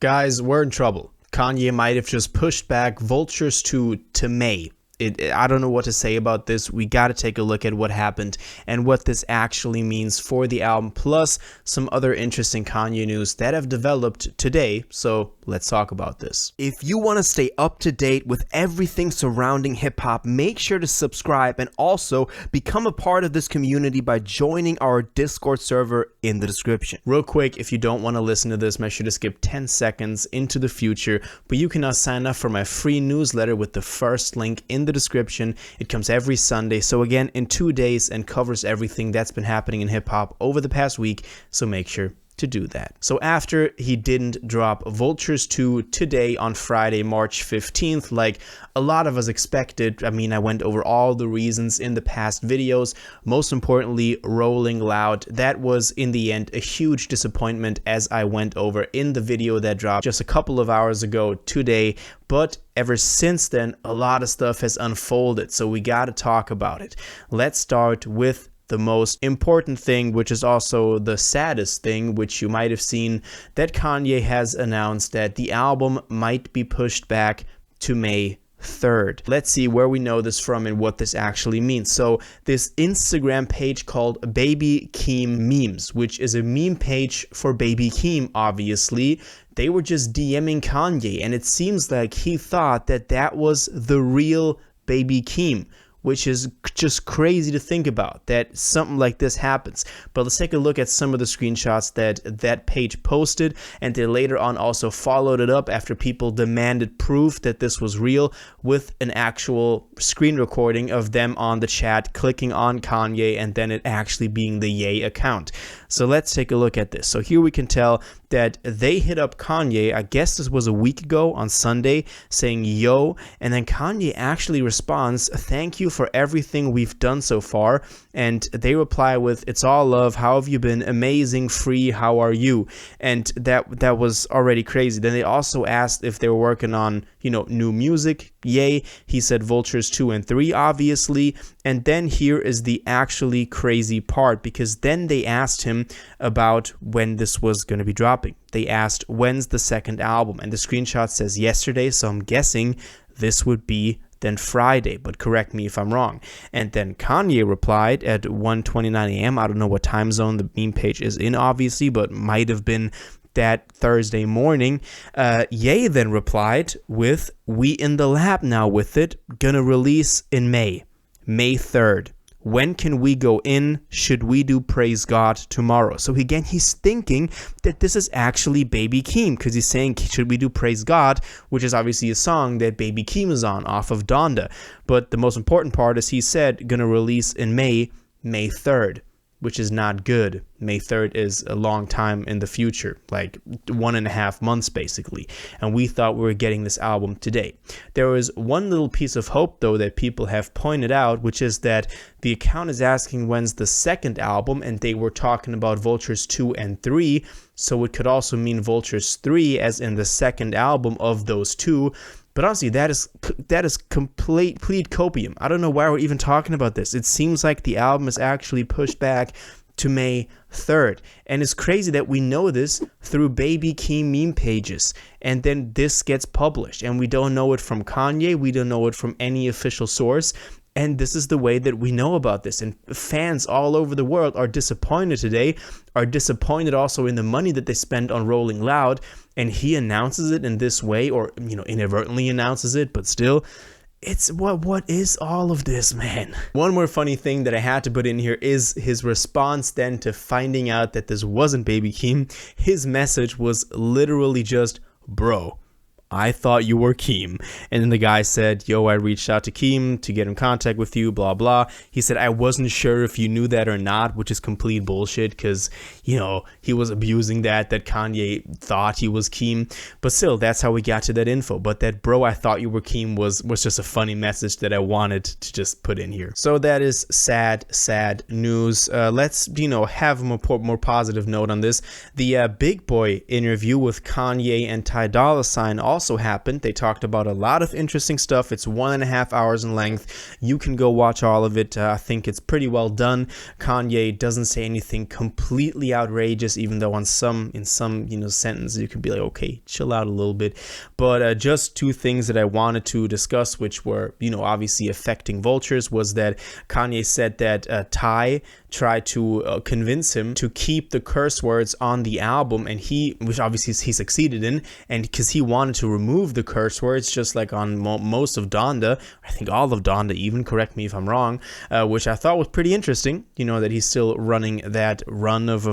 Guys, we're in trouble. Kanye might have just pushed back Vultures to May. I don't know what to say about this. We got to take a look at what happened and what this actually means for the album, plus some other interesting Kanye news that have developed today. So let's talk about this. If you want to stay up to date with everything surrounding hip hop, make sure to subscribe and also become a part of this community by joining our Discord server in the description. Real quick, if you don't want to listen to this, make sure to skip 10 seconds into the future, but you can now sign up for my free newsletter with the first link in the description. It comes every Sunday, so again in 2 days, and covers everything that's been happening in hip-hop over the past week, so make sure to do that. So after he didn't drop Vultures 2 today on Friday, March 15th, like a lot of us expected, I mean, I went over all the reasons in the past videos, most importantly, Rolling Loud. That was in the end a huge disappointment, as I went over in the video that dropped just a couple of hours ago today. But ever since then, a lot of stuff has unfolded, so we gotta talk about it. Let's start with the most important thing, which is also the saddest thing, which you might have seen, that Kanye has announced that the album might be pushed back to May 3rd. Let's see where we know this from and what this actually means. So this Instagram page called Baby Keem Memes, which is a meme page for Baby Keem, obviously, they were just DMing Kanye, and it seems like he thought that that was the real Baby Keem, which is just crazy to think about, that something like this happens. But let's take a look at some of the screenshots that page posted, and they later on also followed it up after people demanded proof that this was real with an actual screen recording of them on the chat clicking on Kanye and then it actually being the Ye account. So let's take a look at this. So here we can tell that they hit up Kanye, I guess this was a week ago on Sunday, saying yo, and then Kanye actually responds, "Thank you for everything we've done so far," and they reply with, "It's all love, how have you been? Amazing, free, how are you?" And that was already crazy. Then they also asked if they were working on, new music. Yay. He said Vultures 2 and 3, obviously. And then here is the actually crazy part, because then they asked him about when this was going to be dropping. They asked, when's the second album? And the screenshot says yesterday, so I'm guessing this would be then Friday, but correct me if I'm wrong. And then Kanye replied at 1:29 a.m. I don't know what time zone the meme page is in, obviously, but might have been that Thursday morning. Ye then replied with, "We in the lab now with it, gonna release in May 3rd. When can we go in? Should we do Praise God tomorrow?" So again, he's thinking that this is actually Baby Keem, because he's saying, should we do Praise God, which is obviously a song that Baby Keem is on off of Donda. But the most important part is he said gonna release in May 3rd, which is not good. May 3rd is a long time in the future, like 1.5 months basically. And we thought we were getting this album today. There was one little piece of hope though that people have pointed out, which is that the account is asking when's the second album, and they were talking about Vultures 2 and 3. So it could also mean Vultures 3 as in the second album of those two. But honestly, that is complete copium. I don't know why we're even talking about this. It seems like the album is actually pushed back to May 3rd. And it's crazy that we know this through Baby Keem meme pages. And then this gets published. And we don't know it from Kanye. We don't know it from any official source. And this is the way that we know about this. And fans all over the world are disappointed today, are disappointed also in the money that they spend on Rolling Loud. And he announces it in this way, or, inadvertently announces it, but still, it's what is all of this, man? One more funny thing that I had to put in here is his response then to finding out that this wasn't Baby Keem. His message was literally just, "Bro, I thought you were Keem." And then the guy said, "Yo, I reached out to Keem to get in contact with you, blah, blah." He said, "I wasn't sure if you knew that or not," which is complete bullshit, because, he was abusing that Kanye thought he was Keem. But still, that's how we got to that info. But that "bro, I thought you were Keem" was just a funny message that I wanted to just put in here. So that is sad news. Let's, have a more positive note on this. The Big Boy interview with Kanye and Ty Dolla also also happened. They talked about a lot of interesting stuff. It's 1.5 hours in length. You can go watch all of it. I think it's pretty well done. Kanye doesn't say anything completely outrageous, even though in some sentence you could be like, okay, chill out a little bit. But just two things that I wanted to discuss, which were, obviously affecting Vultures, was that Kanye said that Ty tried to convince him to keep the curse words on the album, and which obviously he succeeded in, and because he wanted to remove the curse words, just like on most of Donda, I think all of Donda even, correct me if I'm wrong, which I thought was pretty interesting, that he's still running that run of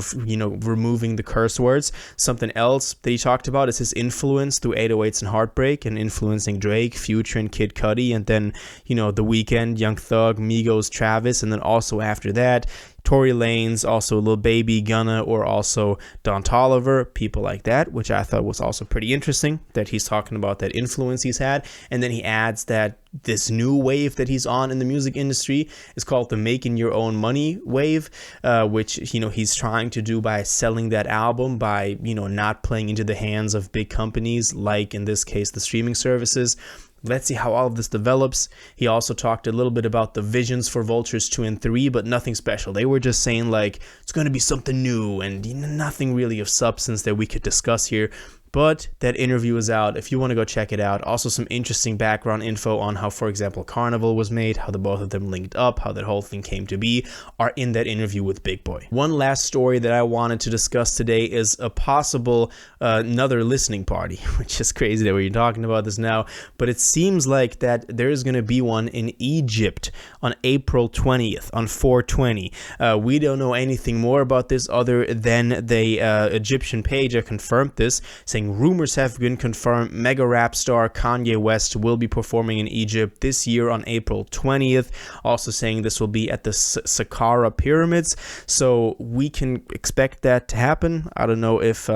removing the curse words. Something else that he talked about is his influence through 808s and Heartbreak, and influencing Drake, Future, and Kid Cudi, and then, The Weeknd, Young Thug, Migos, Travis, and then also after that, Tory Lanez, also Lil Baby, Gunna, or also Don Toliver, people like that, which I thought was also pretty interesting, that he's talking about that influence he's had. And then he adds that this new wave that he's on in the music industry is called the making your own money wave, which, he's trying to do by selling that album, by, not playing into the hands of big companies, like in this case, the streaming services. Let's see how all of this develops. He also talked a little bit about the visions for Vultures 2 and 3, but nothing special. They were just saying like, it's going to be something new and nothing really of substance that we could discuss here. But that interview is out if you want to go check it out. Also some interesting background info on how, for example, Carnival was made, how the both of them linked up, how that whole thing came to be, are in that interview with Big Boy. One last story that I wanted to discuss today is a possible another listening party, which is crazy that we're talking about this now, but it seems like that there is going to be one in Egypt on April 20th, on 420. We don't know anything more about this other than the Egyptian page that confirmed this, saying rumors have been confirmed mega rap star Kanye West will be performing in Egypt this year on April 20th. Also saying this will be at the Saqqara pyramids. So we can expect that to happen. I don't know if,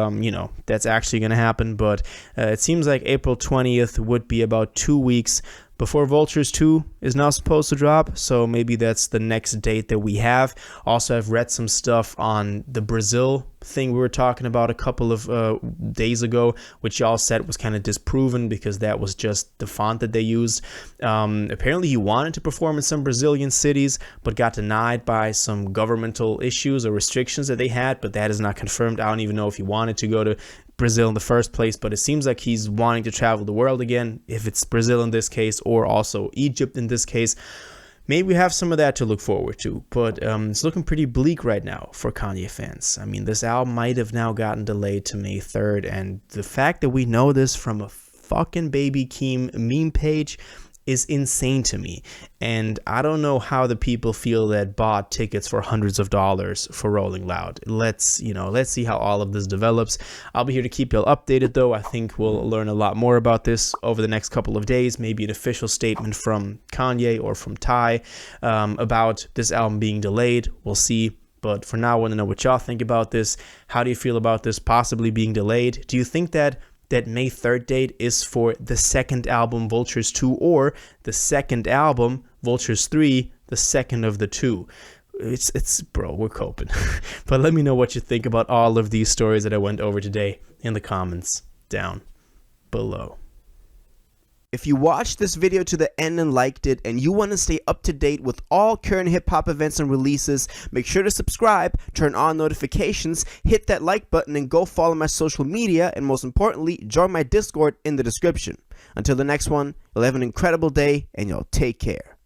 that's actually going to happen, but it seems like April 20th would be about 2 weeks before Vultures 2 is now supposed to drop, so maybe that's the next date that we have. Also, I've read some stuff on the Brazil thing we were talking about a couple of days ago, which y'all said was kind of disproven because that was just the font that they used. Apparently, he wanted to perform in some Brazilian cities, but got denied by some governmental issues or restrictions that they had, but that is not confirmed. I don't even know if he wanted to go to Brazil in the first place, but it seems like he's wanting to travel the world again, if it's Brazil in this case, or also Egypt in this case. Maybe we have some of that to look forward to, but it's looking pretty bleak right now for Kanye fans. I mean, this album might have now gotten delayed to May 3rd, and the fact that we know this from a fucking Baby Keem meme page is insane to me. And I don't know how the people feel that bought tickets for hundreds of dollars for Rolling Loud. Let's see how all of this develops. I'll be here to keep y'all updated, though. I think we'll learn a lot more about this over the next couple of days. Maybe an official statement from Kanye or from Ty about this album being delayed. We'll see. But for now, I want to know what y'all think about this. How do you feel about this possibly being delayed? Do you think that May 3rd date is for the second album, Vultures 2, or the second album, Vultures 3, the second of the two? Bro, we're coping. But let me know what you think about all of these stories that I went over today in the comments down below. If you watched this video to the end and liked it, and you want to stay up to date with all current hip-hop events and releases, make sure to subscribe, turn on notifications, hit that like button, and go follow my social media, and most importantly, join my Discord in the description. Until the next one, you'll have an incredible day, and y'all take care.